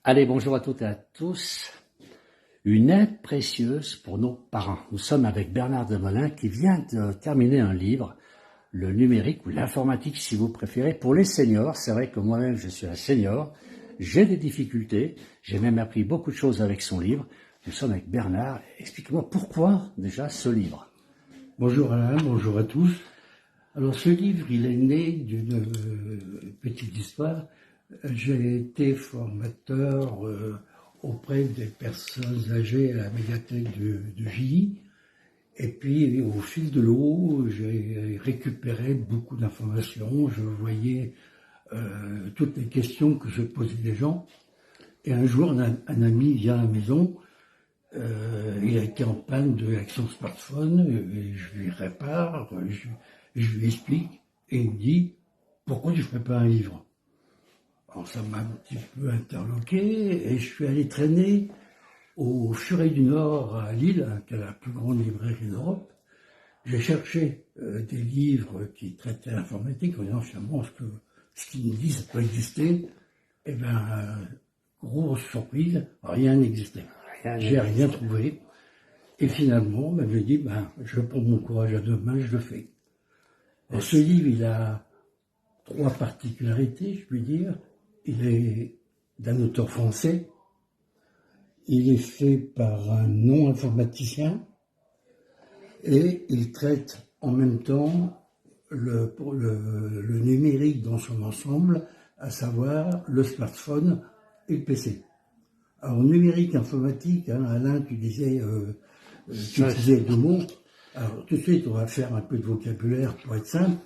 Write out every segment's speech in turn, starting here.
Allez, bonjour à toutes et à tous. Une aide précieuse pour nos parents. Nous sommes avec Bernard Demolin qui vient de terminer un livre, le numérique ou l'informatique si vous préférez, pour les seniors. C'est vrai que moi-même je suis un senior, j'ai des difficultés, j'ai même appris beaucoup de choses avec son livre. Nous sommes avec Bernard. Expliquez-moi pourquoi déjà ce livre. Bonjour Alain, bonjour à tous. Alors ce livre, il est né d'une petite histoire. J'ai été formateur auprès des personnes âgées à la médiathèque de Gilly. Et puis au fil de l'eau, j'ai récupéré beaucoup d'informations. Je voyais toutes les questions que se posaient les gens. Et un jour, un ami vient à la maison. Il a été en panne avec son smartphone, et je lui répare, je lui explique, et il me dit « Pourquoi tu ne ferais pas un livre ?» Alors ça m'a un petit peu interloqué, et je suis allé traîner au Furet du Nord à Lille, qui est la plus grande librairie d'Europe. J'ai cherché des livres qui traitaient l'informatique, en disant finalement ce qu'ils me disent, ça peut exister. Eh bien, grosse surprise, rien n'existait. J'ai rien trouvé. Et finalement, je dis, je prends mon courage à deux mains, je le fais. Alors, ce livre, il a trois particularités, je puis dire. Il est d'un auteur français. Il est fait par un non-informaticien. Et il traite en même temps le numérique dans son ensemble, à savoir le smartphone et le PC. Alors, numérique, informatique, Alain, tu disais, tu utilisais deux mots. Alors, tout de suite, on va faire un peu de vocabulaire pour être simple.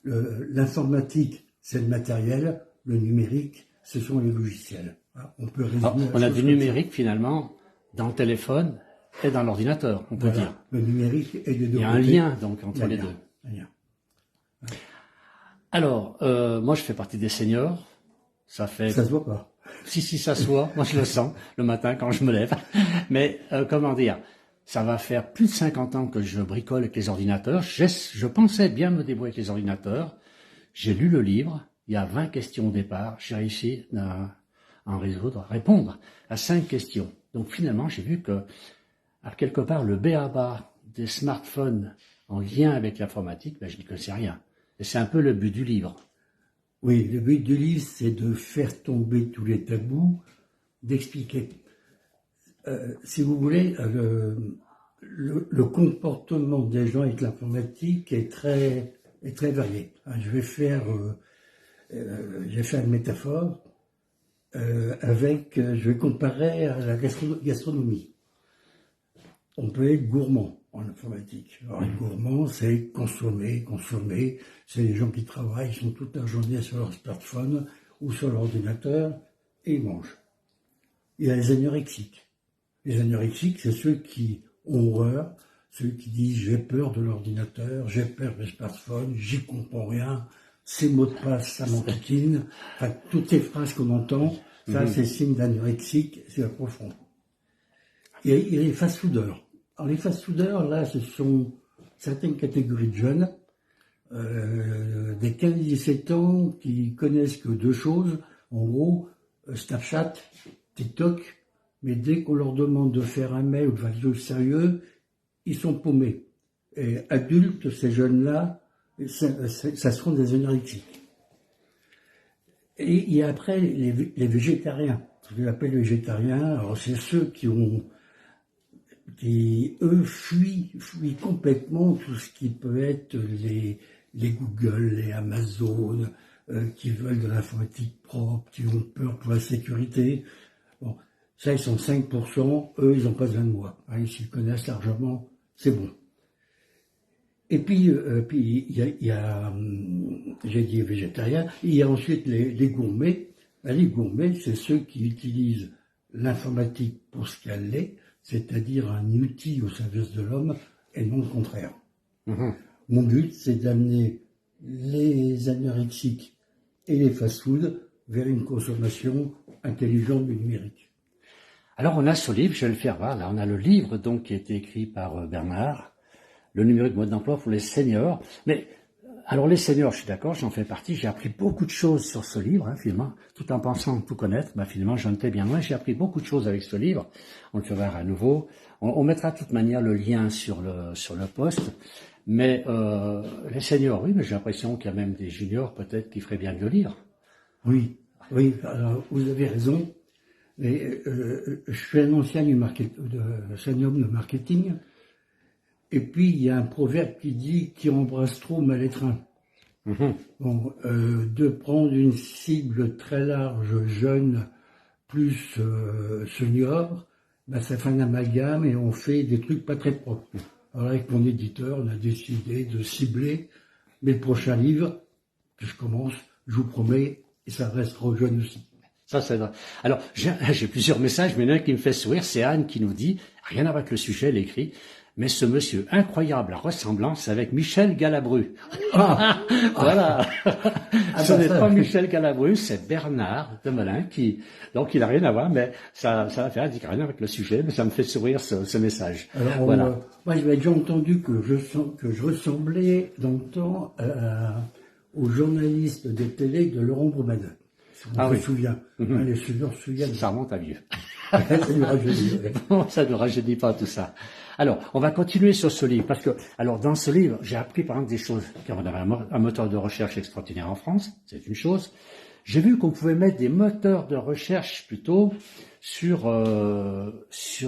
L'informatique, c'est le matériel. Le numérique, ce sont les logiciels. On peut résumer. On a du numérique, finalement, dans le téléphone et dans l'ordinateur, on peut dire. Le numérique et les deux. Il y a un lien, donc, entre les deux. Alors, moi, je fais partie des seniors. Ça se voit pas. Si, ça se voit. Moi, je le sens le matin quand je me lève. Mais, comment dire, ça va faire plus de 50 ans que je bricole avec les ordinateurs. Je pensais bien me débrouiller avec les ordinateurs. J'ai lu le livre. Il y a 20 questions au départ. J'ai réussi à répondre à 5 questions. Donc, finalement, j'ai vu que, à quelque part, le b.a.-ba des smartphones en lien avec l'informatique, je n'y connaissais rien. Et c'est un peu le but du livre. Oui, le but du livre, c'est de faire tomber tous les tabous, d'expliquer. Si vous voulez, le comportement des gens avec l'informatique est très varié. J'ai fait une métaphore je vais comparer à la gastronomie. On peut être gourmand en informatique. Alors, les gourmands, c'est consommer. C'est les gens qui travaillent, ils sont toute la journée sur leur smartphone ou sur leur ordinateur et ils mangent. Il y a les anorexiques. Les anorexiques, c'est ceux qui ont horreur, ceux qui disent j'ai peur de l'ordinateur, j'ai peur du smartphone, j'y comprends rien, ces mots de passe, ça m'enquiquine. Enfin, toutes ces phrases qu'on entend, ça c'est signe d'anorexique, c'est profond. Il y a les fast-fooders. Alors les fast-fooders, là, ce sont certaines catégories de jeunes, des 15-17 ans qui connaissent que deux choses, en gros, Snapchat, TikTok, mais dès qu'on leur demande de faire un mail ou de faire quelque chose de sérieux, ils sont paumés. Et adultes, ces jeunes-là, ça seront des anorexiques. Et il y a après les végétariens. Ce que j'appelle les végétariens, alors c'est ceux qui eux fuient complètement tout ce qui peut être les Google, les Amazon, qui veulent de l'informatique propre, qui ont peur pour la sécurité. Bon, ça, ils sont 5%, eux, ils n'ont pas besoin de moi. S'ils connaissent largement, c'est bon. Et puis il y a j'ai dit végétariens, il y a ensuite les gourmets. Les gourmets, c'est ceux qui utilisent l'informatique pour ce qu'elle est, c'est-à-dire un outil au service de l'homme, et non le contraire. Mon but, c'est d'amener les anorexiques et les fast-foods vers une consommation intelligente du numérique. Alors, on a ce livre, je vais le faire voir. Là, on a le livre donc qui a été écrit par Bernard, le numérique mode d'emploi pour les seniors. Mais Alors les seniors, je suis d'accord, j'en fais partie. J'ai appris beaucoup de choses sur ce livre, finalement, tout en pensant tout connaître. Finalement, j'en étais bien loin. J'ai appris beaucoup de choses avec ce livre. On le verra à nouveau. On mettra de toute manière le lien sur le post. Mais les seniors, oui, mais j'ai l'impression qu'il y a même des juniors peut-être qui feraient bien de le lire. Oui, oui. Alors, vous avez raison. Mais je suis un ancien senior de marketing. Et puis, il y a un proverbe qui dit « qui embrasse trop mal étreint ». Bon, de prendre une cible très large, jeune, plus senior, ça fait un amalgame et on fait des trucs pas très propres. Alors avec mon éditeur, on a décidé de cibler mes prochains livres, que je commence, je vous promets, et ça restera jeune aussi. Ça, c'est vrai. Alors, j'ai plusieurs messages, mais il y en a un qui me fait sourire, c'est Anne qui nous dit, rien à voir avec le sujet, elle écrit, mais ce monsieur incroyable à ressemblance avec Michel Galabru. Ah, voilà. Ce n'est pas Michel Galabru, c'est Bernard Demelin donc il n'a rien à voir, mais ça va faire, il dit rien avec le sujet, mais ça me fait sourire ce message. Alors, voilà. Moi, j'avais déjà entendu que je ressemblais dans le temps au journaliste des télés de Laurent Broumadin. On se souvient. Les seniors se souviennent. Ça remonte à vieux. Ça ça ne rajeunit pas tout ça. Alors, on va continuer sur ce livre, parce que, dans ce livre, j'ai appris par exemple des choses, qu'on avait un moteur de recherche extraordinaire en France, c'est une chose. J'ai vu qu'on pouvait mettre des moteurs de recherche plutôt sur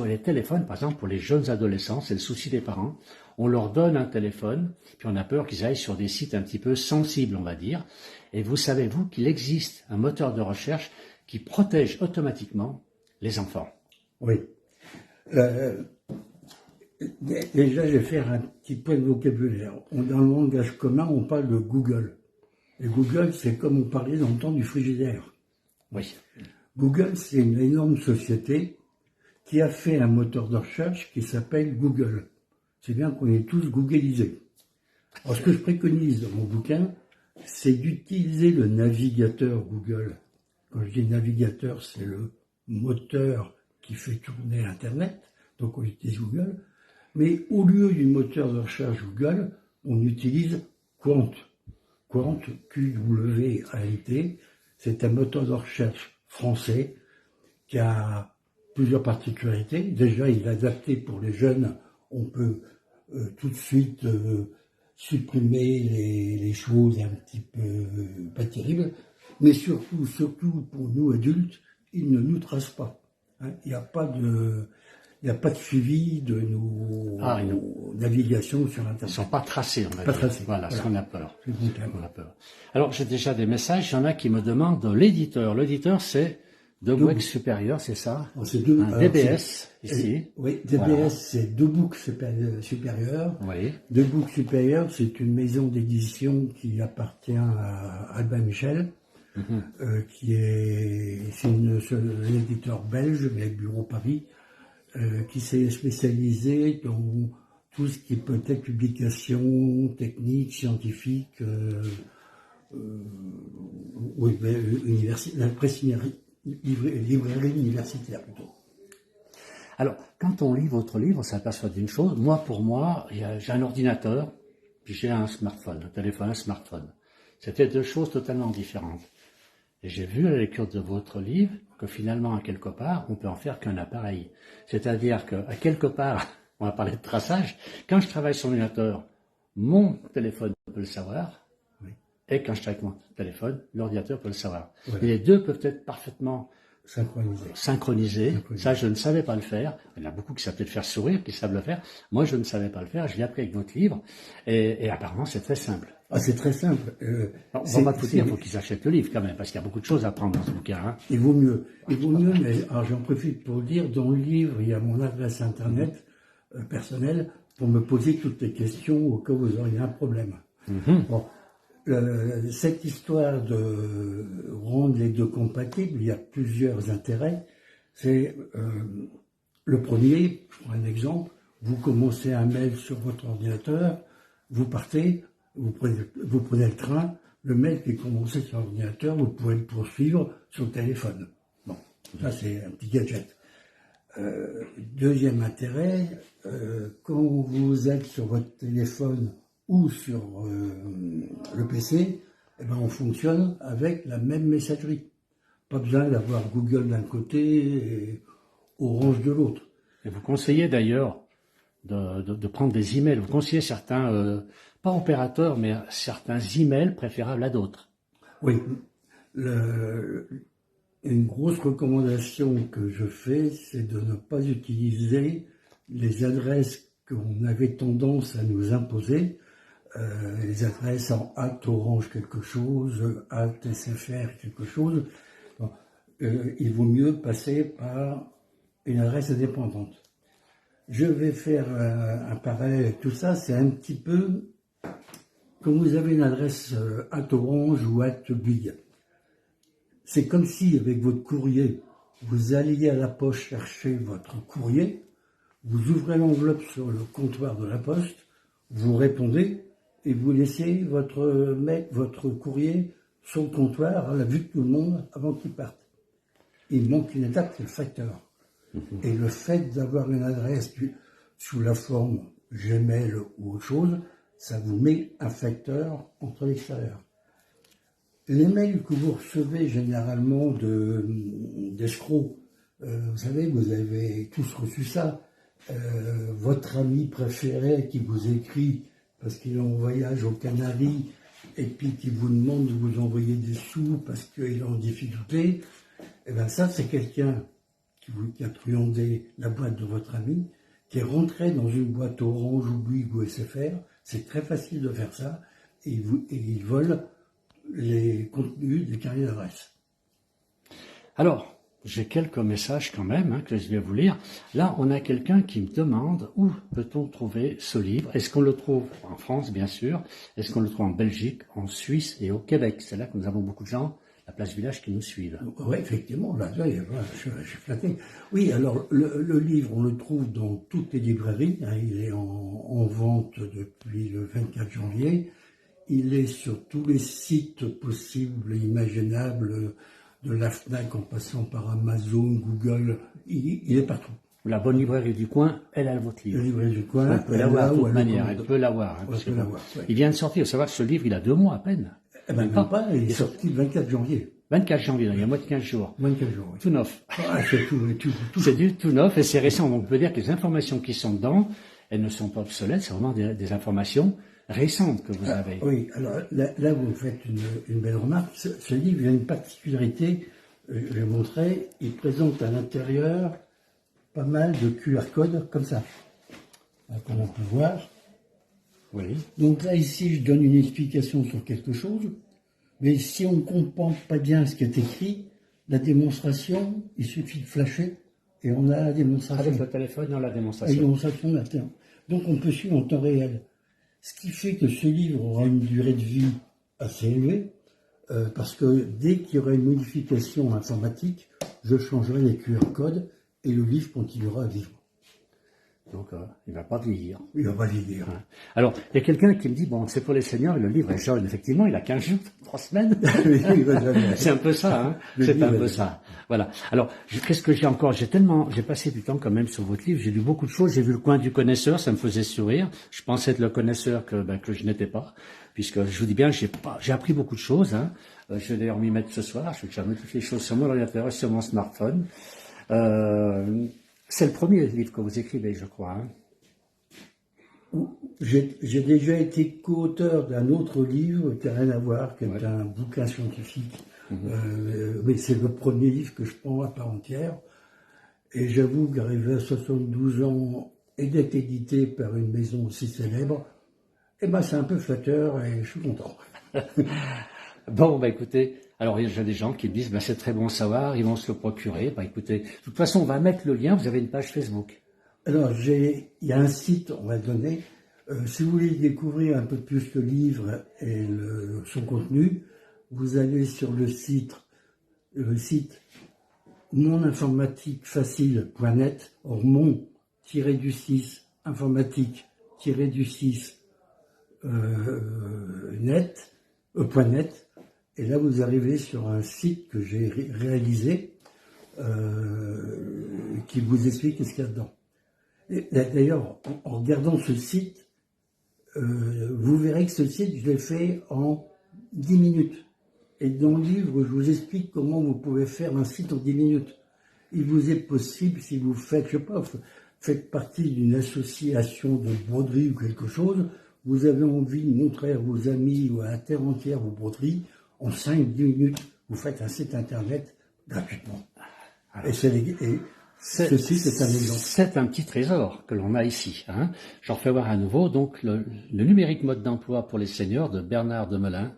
les téléphones, par exemple pour les jeunes adolescents, c'est le souci des parents. On leur donne un téléphone, puis on a peur qu'ils aillent sur des sites un petit peu sensibles, on va dire. Et vous savez, vous, qu'il existe un moteur de recherche qui protège automatiquement les enfants. Oui. Déjà, je vais faire un petit point de vocabulaire. Dans le langage commun, on parle de Google. Et Google, c'est comme on parlait dans le temps du frigidaire. Oui. Google, c'est une énorme société qui a fait un moteur de recherche qui s'appelle Google. C'est bien qu'on est tous googlisés. Alors, ce que je préconise dans mon bouquin, c'est d'utiliser le navigateur Google. Quand je dis navigateur, c'est le moteur qui fait tourner Internet. Donc, on utilise Google. Mais au lieu du moteur de recherche Google, on utilise Qwant. Qwant, Q-W-A-N-T, c'est un moteur de recherche français qui a plusieurs particularités. Déjà, il est adapté pour les jeunes. On peut tout de suite supprimer les choses un petit peu pas terribles. Mais surtout pour nous adultes, il ne nous trace pas. Il n'y a pas de suivi de nos navigations sur Internet. Ils ne sont pas tracés, on va pas dire. Tracés. Voilà, ce qu'on a peur. On a peur. Alors, j'ai déjà des messages. Il y en a qui me demandent l'éditeur. L'éditeur, c'est Debook Supérieur, c'est ça? C'est DBS, ici. Oui, DBS, voilà. C'est Debook Supérieur. Oui. Debook Supérieur, c'est une maison d'édition qui appartient à Albin Michel. C'est un éditeur belge, mais avec bureau Paris, qui s'est spécialisé dans tout ce qui peut être publication technique, scientifique, librairie universitaire plutôt. Alors, quand on lit votre livre, on s'aperçoit d'une chose. Pour moi, j'ai un ordinateur, puis j'ai un smartphone, un téléphone, un smartphone. C'était deux choses totalement différentes. Et j'ai vu à la lecture de votre livre que finalement, à quelque part, on peut en faire qu'un appareil. C'est-à-dire qu'à quelque part, on va parler de traçage, quand je travaille sur l'ordinateur, mon téléphone peut le savoir, oui. Et quand je travaille avec mon téléphone, l'ordinateur peut le savoir. Oui. Et les deux peuvent être parfaitement synchronisés. Ça, je ne savais pas le faire. Il y en a beaucoup qui savent peut-être faire sourire, qui savent le faire. Moi, je ne savais pas le faire. Je l'ai appris avec votre livre. Et apparemment, c'est très simple. C'est très simple. On va pas tout dire, il faut qu'ils achètent le livre quand même, parce qu'il y a beaucoup de choses à prendre dans ce bouquin. Il vaut mieux, mais alors j'en profite pour dire, dans le livre, il y a mon adresse internet personnelle pour me poser toutes les questions au cas où vous auriez un problème. Bon, cette histoire de rendre les deux compatibles, il y a plusieurs intérêts. C'est le premier, je prends un exemple, vous commencez un mail sur votre ordinateur, vous partez, vous prenez le train, le mail qui est commencé sur l'ordinateur, vous pouvez le poursuivre sur le téléphone. Bon, ça c'est un petit gadget. Deuxième intérêt, quand vous êtes sur votre téléphone ou sur le PC, eh ben, on fonctionne avec la même messagerie. Pas besoin d'avoir Google d'un côté et Orange de l'autre. Et vous conseillez d'ailleurs de prendre des emails. Vous conseillez certains, pas opérateurs, mais certains emails préférables à d'autres. Oui. Une grosse recommandation que je fais, c'est de ne pas utiliser les adresses qu'on avait tendance à nous imposer, les adresses en @orange quelque chose, @sfr quelque chose. Bon, il vaut mieux passer par une adresse indépendante. Je vais faire un parallèle avec tout ça, c'est un petit peu quand vous avez une adresse @orange ou @big. C'est comme si, avec votre courrier, vous alliez à la poste chercher votre courrier, vous ouvrez l'enveloppe sur le comptoir de la poste, vous répondez et vous laissez votre courrier sur le comptoir à la vue de tout le monde avant qu'il parte. Il manque une étape, c'est le facteur. Et le fait d'avoir une adresse sous la forme Gmail ou autre chose, ça vous met un facteur entre l'extérieur. Les mails que vous recevez généralement d'escrocs, vous savez, vous avez tous reçu ça. Votre ami préféré qui vous écrit parce qu'il est en voyage aux Canaries et puis qui vous demande de vous envoyer des sous parce qu'il est en difficulté, et bien ça c'est quelqu'un qui a truandé la boîte de votre ami, qui est rentré dans une boîte Orange ou Bouygues ou SFR. C'est très facile de faire ça et il vole les contenus des carnets d'adresse. Alors, j'ai quelques messages quand même que je vais vous lire. Là, on a quelqu'un qui me demande où peut-on trouver ce livre. Est-ce qu'on le trouve en France, bien sûr? Est-ce qu'on le trouve en Belgique, en Suisse et au Québec? C'est là que nous avons beaucoup de gens, la Place Village, qui nous suivent. Oui, effectivement, là, je suis flatté. Oui, alors, le livre, on le trouve dans toutes les librairies. Il est en vente depuis le 24 janvier. Il est sur tous les sites possibles et imaginables, de la FNAC en passant par Amazon, Google, il est partout. La bonne librairie du coin, elle a votre livre. La librairie du coin, on peut l'avoir de toute manière, elle peut l'avoir. Il vient de sortir, vous savez, ce livre, il a 2 mois à peine. Eh bien, pas, il est sorti le 24 janvier. 24 janvier, il y a moins de 15 jours. Moins de 15 jours, oui. Tout neuf. Ah, c'est tout. C'est du tout neuf et c'est récent. Donc on peut dire que les informations qui sont dedans, elles ne sont pas obsolètes, c'est vraiment des informations récentes que vous avez. Oui, alors là vous faites une belle remarque. Ce livre a une particularité, je vais montrer, il présente à l'intérieur pas mal de QR codes comme ça, comme on peut voir. Oui. Donc là, ici, je donne une explication sur quelque chose, mais si on ne comprend pas bien ce qui est écrit, la démonstration, il suffit de flasher et on a la démonstration. Avec le téléphone, on a la démonstration. La démonstration maintenant. Donc on peut suivre en temps réel. Ce qui fait que ce livre aura une durée de vie assez élevée, parce que dès qu'il y aura une modification informatique, je changerai les QR codes et le livre continuera à vivre. Donc, il ne va pas vieillir. Il ne va pas vieillir. Ouais. Alors, il y a quelqu'un qui me dit, bon, c'est pour les seniors, le livre est jeune. Effectivement, il a 15 jours, 3 semaines. C'est un peu ça, hein. C'est un peu ça. Voilà. Alors, qu'est-ce que j'ai encore? J'ai passé du temps quand même sur votre livre. J'ai lu beaucoup de choses. J'ai vu le coin du connaisseur, ça me faisait sourire. Je pensais être le connaisseur que je n'étais pas. Puisque, je vous dis bien, j'ai appris beaucoup de choses, hein. Je vais d'ailleurs m'y mettre ce soir. Je vais faire toutes les choses sur mon ordinateur et sur mon smartphone. C'est le premier livre que vous écrivez, je crois. Hein. J'ai déjà été co-auteur d'un autre livre qui n'a rien à voir, qui est un bouquin scientifique. Mais c'est le premier livre que je prends à part entière. Et j'avoue qu'arrivé à 72 ans et d'être édité par une maison aussi célèbre, eh ben c'est un peu flatteur et je suis content. Bon, bah écoutez, alors il y a des gens qui me disent, bah c'est très bon à savoir, ils vont se le procurer. Bah écoutez, de toute façon, on va mettre le lien, vous avez une page Facebook. Alors, il y a un site, on va le donner. Si vous voulez découvrir un peu plus le livre et son contenu, vous allez sur le site moninformatiquefacile.net, or mon-du-6 informatique-du-6 .net, et là vous arrivez sur un site que j'ai réalisé qui vous explique ce qu'il y a dedans. D'ailleurs, en regardant ce site, vous verrez que ce site, je l'ai fait en 10 minutes. Et dans le livre, je vous explique comment vous pouvez faire un site en 10 minutes. Il vous est possible, si vous faites, je sais pas, faites partie d'une association de broderie ou quelque chose, vous avez envie de montrer à vos amis ou à la terre entière vos broderies, en 5-10 minutes, vous faites un site internet gratuitement. Et ceci, c'est un exemple. C'est un petit trésor que l'on a ici. Hein. J'en fais voir à nouveau donc le numérique mode d'emploi pour les seniors de Bernard Demelin,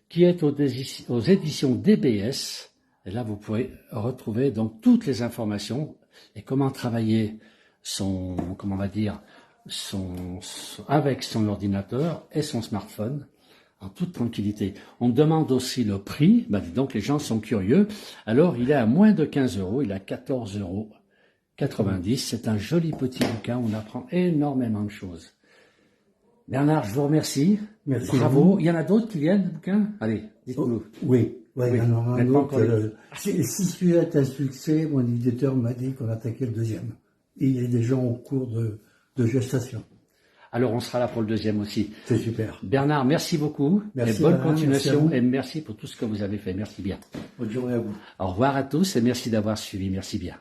qui est aux éditions DBS. Et là, vous pouvez retrouver donc toutes les informations et comment travailler avec son ordinateur et son smartphone en toute tranquillité. On demande aussi le prix, donc les gens sont curieux. Alors, il est à moins de 15 €, il est à 14,90 €. C'est un joli petit bouquin, on apprend énormément de choses. Bernard, je vous remercie. Merci. Bravo. Il y en a d'autres qui viennent, le bouquin? Allez, dites-nous. Oui, il y en aura un autre. Si celui-là est un succès, mon éditeur m'a dit qu'on attaquait le deuxième. Il est déjà en cours de gestation. Alors, on sera là pour le deuxième aussi. C'est super. Bernard, merci beaucoup. Merci, et bonne Alain, continuation. merci Et merci pour tout ce que vous avez fait. Merci bien. Bonne journée à vous. Au revoir à tous et merci d'avoir suivi. Merci bien.